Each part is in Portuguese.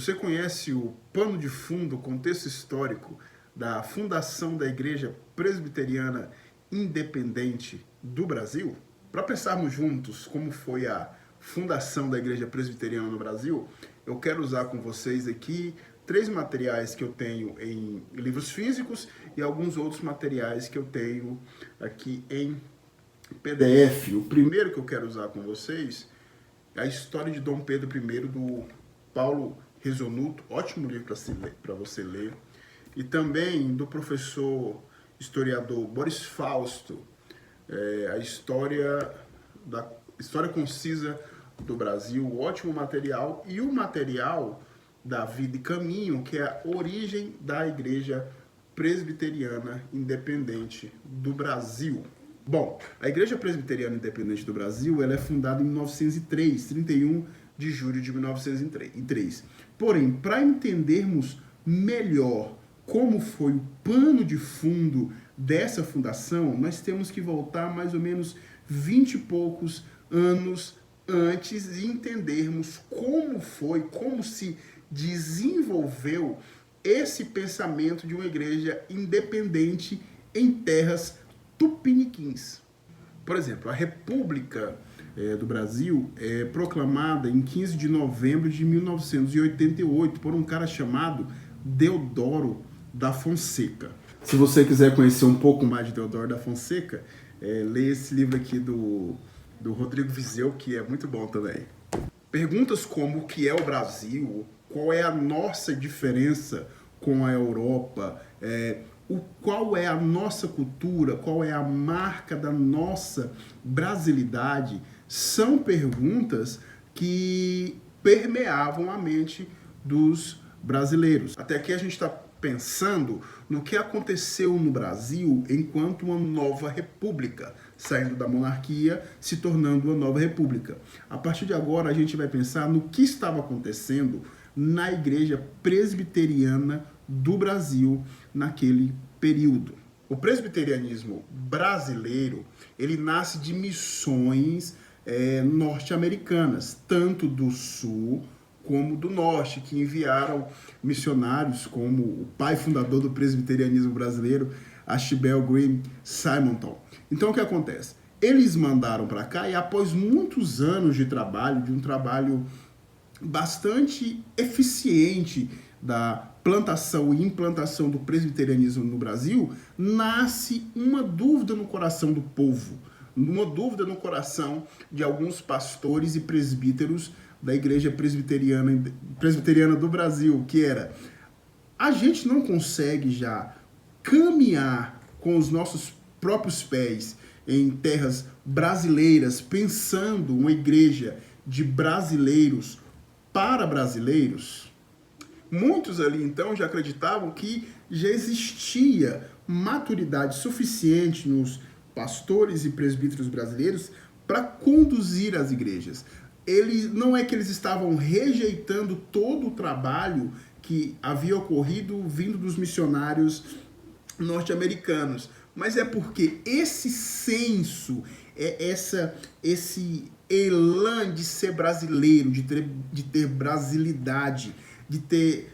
Você conhece o pano de fundo, o contexto histórico da fundação da Igreja Presbiteriana Independente do Brasil? Para pensarmos juntos como foi a fundação da Igreja Presbiteriana no Brasil, eu quero usar com vocês aqui 3 materiais que eu tenho em livros físicos e alguns outros materiais que eu tenho aqui em PDF. O primeiro que eu quero usar com vocês é a História de Dom Pedro I, do Paulo Resonuto, ótimo livro para você ler, e também do professor historiador Boris Fausto, a História Concisa do Brasil, ótimo material, e o material da Vida e Caminho, que é a origem da Igreja Presbiteriana Independente do Brasil. Bom, a Igreja Presbiteriana Independente do Brasil ela é fundada em 1903, 31 de julho de 1903. Porém, para entendermos melhor como foi o pano de fundo dessa fundação, nós temos que voltar mais ou menos 20 e poucos anos antes e entendermos como se desenvolveu esse pensamento de uma igreja independente em terras tupiniquins. Por exemplo, a República do Brasil é proclamada em 15 de novembro de 1988 por um cara chamado Deodoro da Fonseca. Se você quiser conhecer um pouco mais de Deodoro da Fonseca, leia esse livro aqui do Rodrigo Vizeu, que é muito bom também. Perguntas como o que é o Brasil, qual é a nossa diferença com a Europa, qual é a nossa cultura, qual é a marca da nossa brasilidade, são perguntas que permeavam a mente dos brasileiros. Até aqui a gente está pensando no que aconteceu no Brasil enquanto uma nova república, saindo da monarquia, se tornando uma nova república. A partir de agora a gente vai pensar no que estava acontecendo na Igreja Presbiteriana do Brasil naquele período. O presbiterianismo brasileiro, ele nasce de missões norte-americanas, tanto do sul como do norte, que enviaram missionários como o pai fundador do presbiterianismo brasileiro, Archibald Green Simonton. Então o que acontece? Eles mandaram para cá e após muitos anos de trabalho, de um trabalho bastante eficiente da plantação e implantação do presbiterianismo no Brasil, nasce uma dúvida no coração do povo, uma dúvida no coração de alguns pastores e presbíteros da Igreja Presbiteriana do Brasil, que era: a gente não consegue já caminhar com os nossos próprios pés em terras brasileiras, pensando uma igreja de brasileiros para brasileiros? Muitos ali então já acreditavam que já existia maturidade suficiente nos pastores e presbíteros brasileiros para conduzir as igrejas. Não é que eles estavam rejeitando todo o trabalho que havia ocorrido vindo dos missionários norte-americanos, mas é porque esse senso, esse elan de ser brasileiro, de ter brasilidade, de ter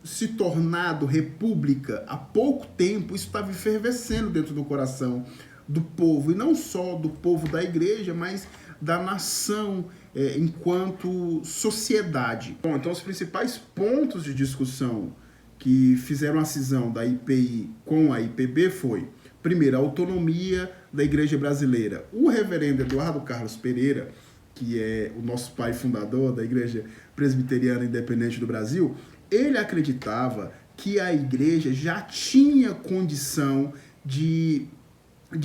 se tornado república há pouco tempo, isso estava efervescendo dentro do coração do povo, e não só do povo da igreja, mas da nação enquanto sociedade. Bom, então os principais pontos de discussão que fizeram a cisão da IPI com a IPB foi: primeiro, a autonomia da igreja brasileira. O reverendo Eduardo Carlos Pereira, que é o nosso pai fundador da Igreja Presbiteriana Independente do Brasil, ele acreditava que a igreja já tinha condição de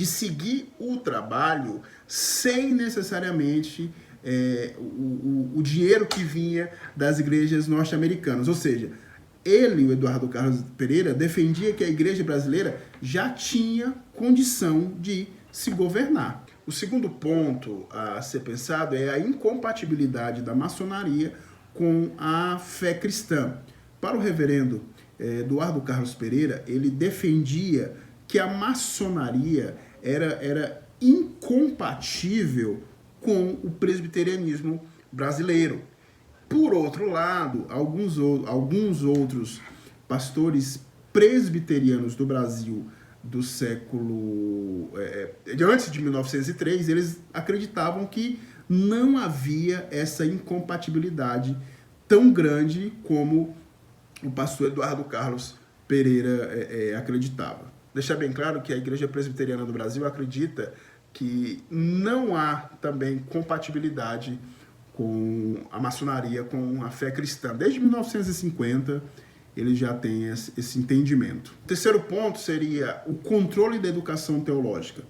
seguir o trabalho sem necessariamente o dinheiro que vinha das igrejas norte-americanas. Ou seja, ele, o Eduardo Carlos Pereira, defendia que a igreja brasileira já tinha condição de se governar. O segundo ponto a ser pensado é a incompatibilidade da maçonaria com a fé cristã. Para o reverendo Eduardo Carlos Pereira, ele defendia que a maçonaria era incompatível com o presbiterianismo brasileiro. Por outro lado, alguns outros pastores presbiterianos do Brasil do século de antes de 1903, eles acreditavam que não havia essa incompatibilidade tão grande como o pastor Eduardo Carlos Pereira acreditava. Deixar bem claro que a Igreja Presbiteriana do Brasil acredita que não há também compatibilidade com a maçonaria, com a fé cristã. Desde 1950, ele já tem esse entendimento. O terceiro ponto seria o controle da educação teológica.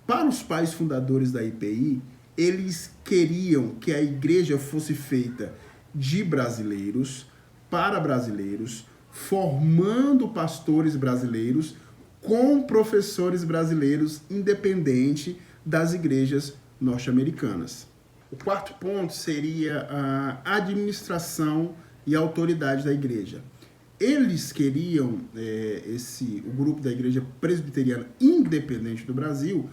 Para os pais fundadores da IPI, eles queriam que a igreja fosse feita de brasileiros, para brasileiros, formando pastores brasileiros com professores brasileiros, independente das igrejas norte-americanas. O quarto ponto seria a administração e a autoridade da igreja. Eles queriam, o grupo da Igreja Presbiteriana Independente do Brasil,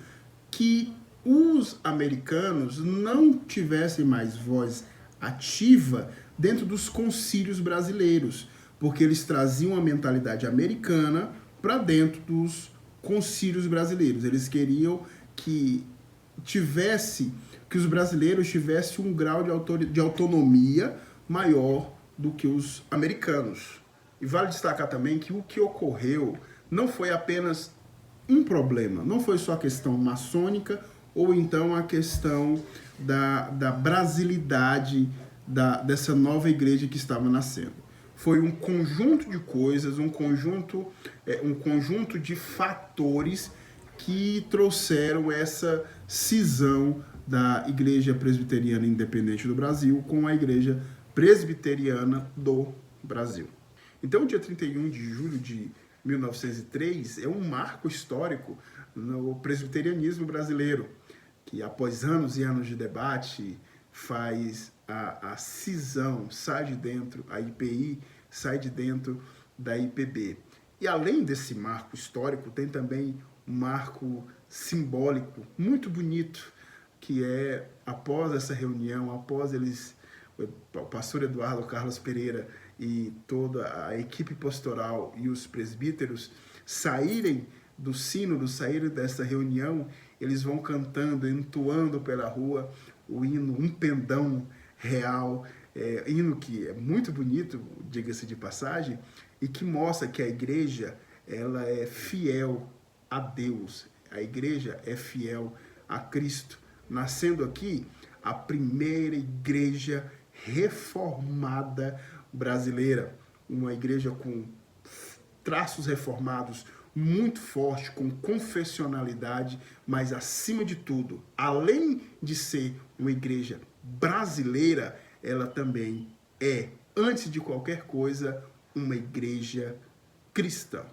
que os americanos não tivessem mais voz ativa dentro dos concílios brasileiros, porque eles traziam a mentalidade americana para dentro dos concílios brasileiros. Eles queriam que os brasileiros tivessem um grau de autonomia maior do que os americanos. E vale destacar também que o que ocorreu não foi apenas um problema, não foi só a questão maçônica ou então a questão da brasilidade dessa nova igreja que estava nascendo. Foi um conjunto de coisas, um conjunto de fatores que trouxeram essa cisão da Igreja Presbiteriana Independente do Brasil com a Igreja Presbiteriana do Brasil. Então, o dia 31 de julho de 1903 é um marco histórico no presbiterianismo brasileiro, que após anos e anos de debate faz a cisão, sai de dentro, a IPI sai de dentro da IPB. E além desse marco histórico, tem também um marco simbólico muito bonito, que é após essa reunião, após o pastor Eduardo Carlos Pereira e toda a equipe pastoral e os presbíteros saírem do sínodo, saírem dessa reunião, eles vão cantando, entoando pela rua o hino Um Pendão Real, hino que é muito bonito, diga-se de passagem, e que mostra que a igreja ela é fiel a Deus, a igreja é fiel a Cristo, nascendo aqui a primeira igreja reformada brasileira, uma igreja com traços reformados muito forte, com confessionalidade, mas acima de tudo, além de ser uma igreja brasileira, ela também é, antes de qualquer coisa, uma igreja cristã.